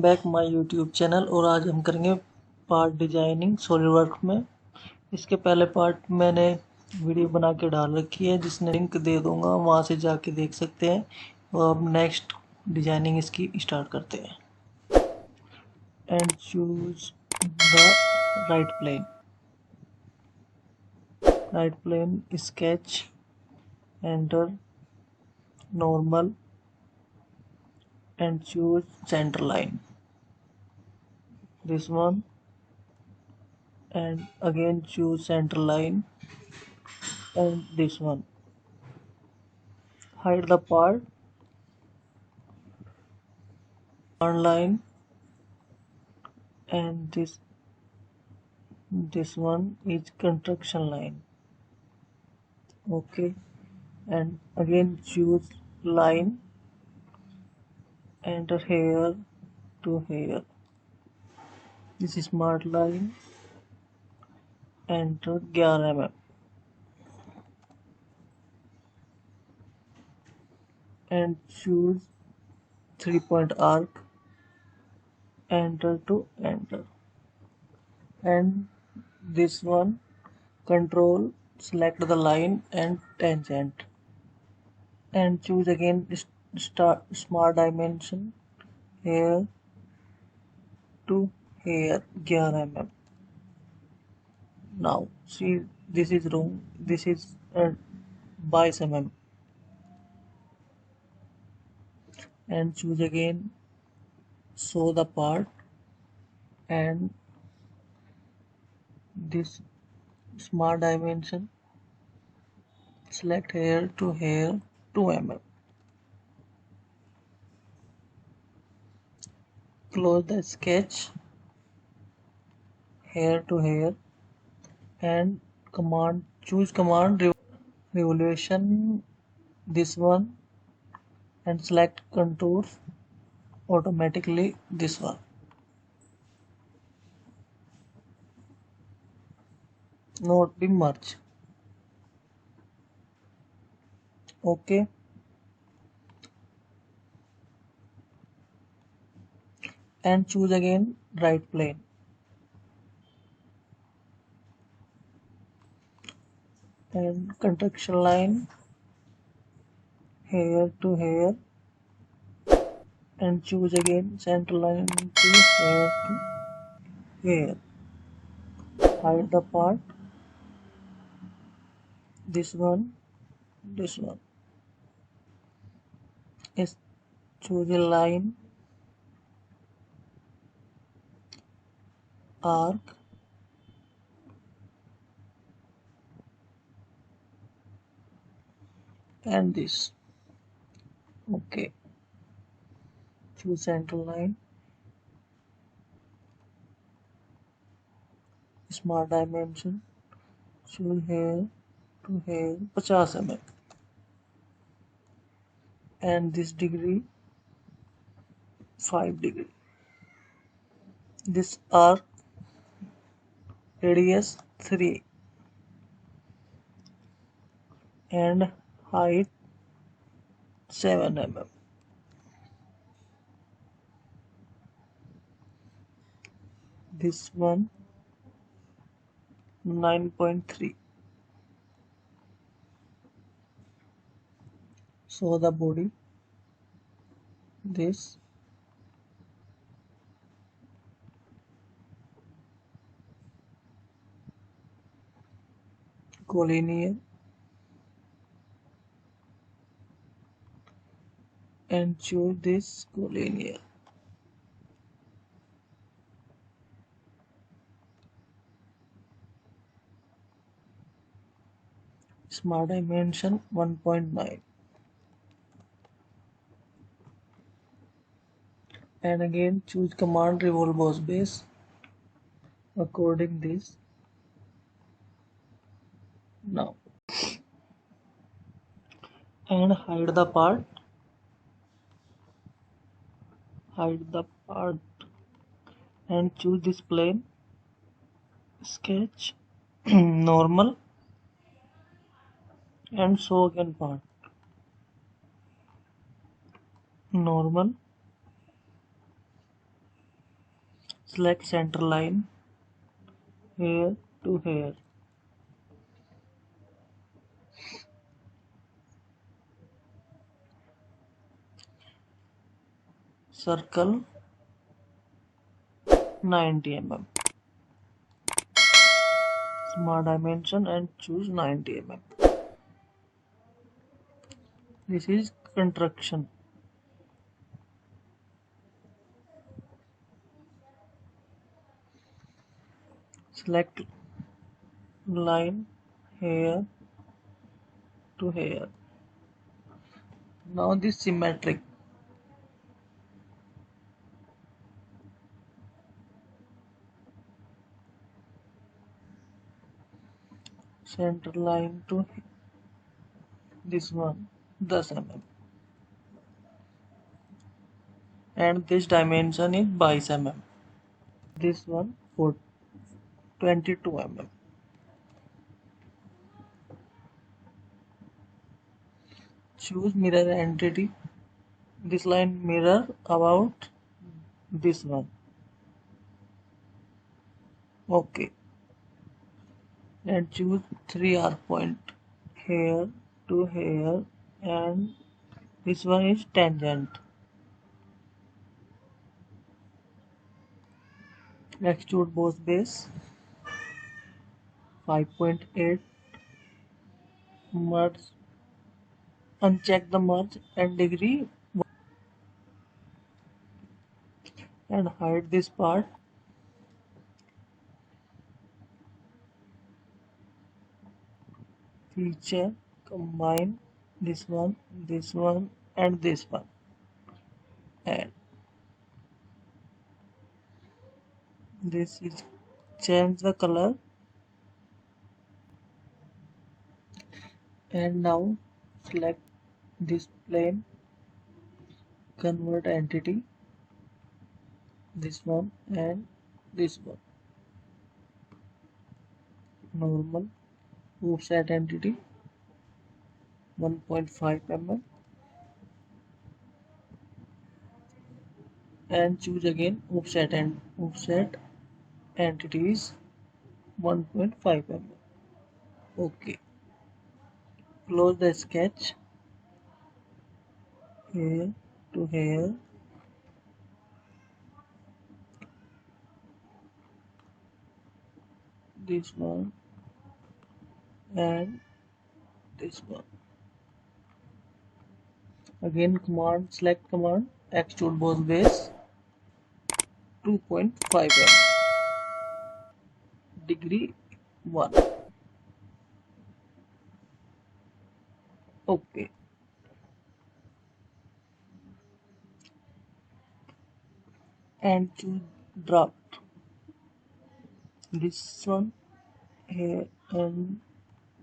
Back my YouTube channel. और आज हम करेंगे पार्ट डिजाइनिंग सॉलिडवर्क्स में। इसके पहले पार्ट मैंने वीडियो बना के डाल रखी है, जिसने लिंक दे दूंगा, वहां से जाके देख सकते हैं। और अब नेक्स्ट डिजाइनिंग इसकी स्टार्ट करते हैं। And choose the right plane sketch, enter normal and choose center line, this one, and again choose center line and this one. Hide the part, line, and this one is construction line. Okay, and again choose line, enter here to here. This is smart line, enter 11 mm, and choose 3-point arc, enter to enter. And this one, control, select the line and tangent, and choose again smart dimension, here to here 11 mm. Now see, this is wrong, this is 22 mm, and choose again show the part, and this smart dimension, select here to here 2 mm. Close the sketch, here to here, and choose command revolution, this one, and select contours automatically, this one. Not be merge. Okay, and choose again right plane, and construction line, here to here, and choose again center line to here to here. Hide the part, this one, is choose a line, arc, and this. Okay, choose center line, smart dimension, choose here to here 50 mm, and this degree 5 degree. This arc radius 3 and height 7 mm. This one 9.3. So the body, this, collinear, and choose this collinear. Smart dimension 1.9, and again choose command revolve boss base according this. Now, and hide the part, and choose this plane, sketch normal, and show again part, normal, Select center line, hair to hair. Circle 90 mm. Smart dimension and choose 90 mm. This is construction. Select line, hair to hair. Now this symmetric. Center line to this one 10 mm. And this dimension is 22 mm. This one for 22 mm. Choose mirror entity. This line mirror about this one. Okay. And choose 3R point. Here to here, and this one is tangent. Extrude both base. 5.8. Merge. Uncheck the merge and degree and hide this part. Feature, combine this one, and this one. And this is change the color. And now select this plane, convert entity, this one and this one. Normal, offset entity 1.5 mm, and choose again offset and offset entities 1.5 mm. Okay, close the sketch. Here to here, this one and this one. Again command, select command, extrude both base 2.5 mm, degree 1. Okay, and choose draft. This one here and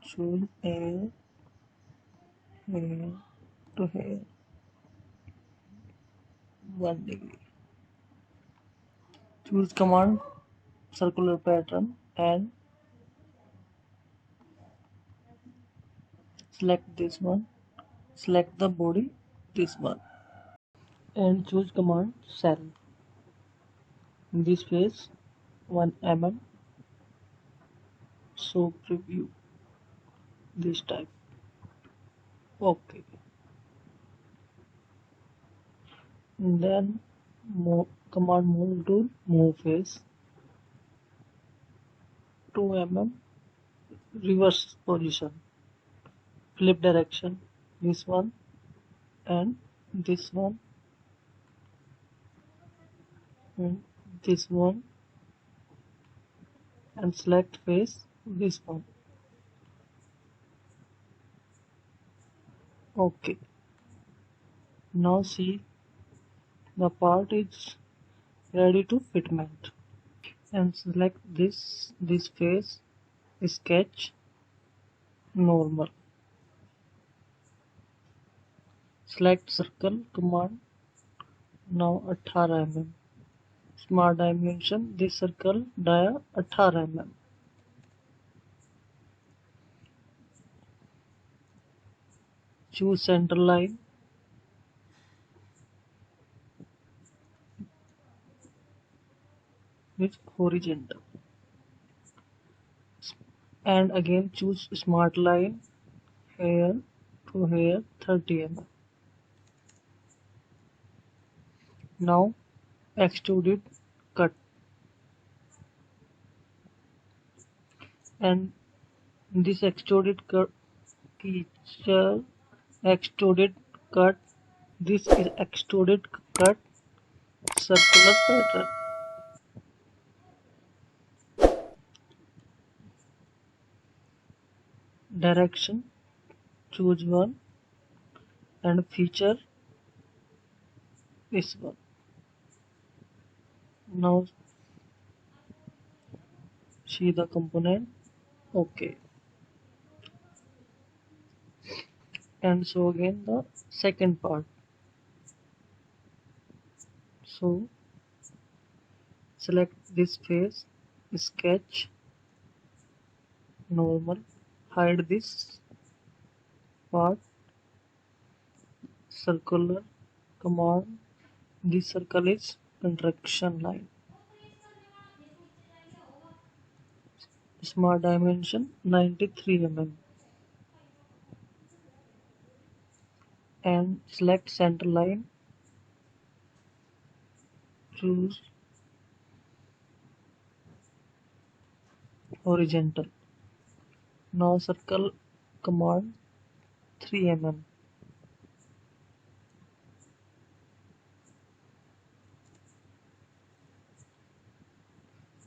choose here to here 1 degree. Choose command, circular pattern, and select this one. Select the body, this one, and choose command cell. In this phase 1 mm. So preview this type. Okay. And then command move tool, move face 2 mm, reverse position, flip direction, this one and this one and this one, and select face this one. Okay, now see the part is ready to fitment, and select this face, sketch, normal. Select circle command, now 18 mm. Smart dimension, this circle dia 18 mm. Choose center line, is horizontal, and again choose smart line here to here 30 mm. Now extruded cut, and this extruded cut feature extruded cut, this is extruded cut circular pattern. Direction, choose one, and feature this one. Now see the component. Okay, and so again the second part. So select this face, sketch, normal, hide this part, circular, command, this circle is contraction line, smart dimension 93 mm, and select center line, choose horizontal. Now circle command 3 mm.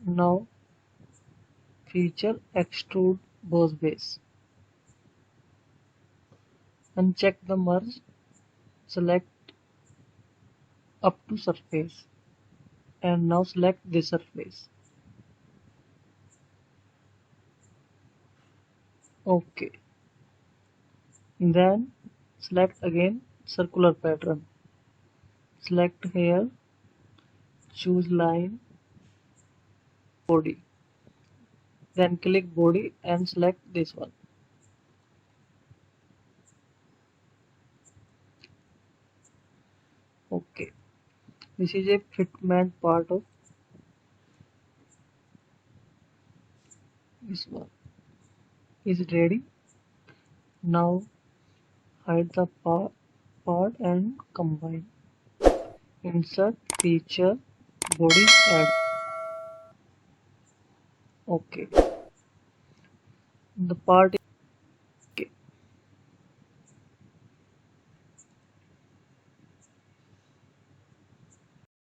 Now feature extrude boss base. Uncheck the merge, select up to surface, and now select this surface. Okay. Then select again circular pattern. Select here, choose line, body. Then click body and select this one. Okay. This is a fitment part of this one. Is ready. Now hide the part and combine. Insert feature body add. Okay. The part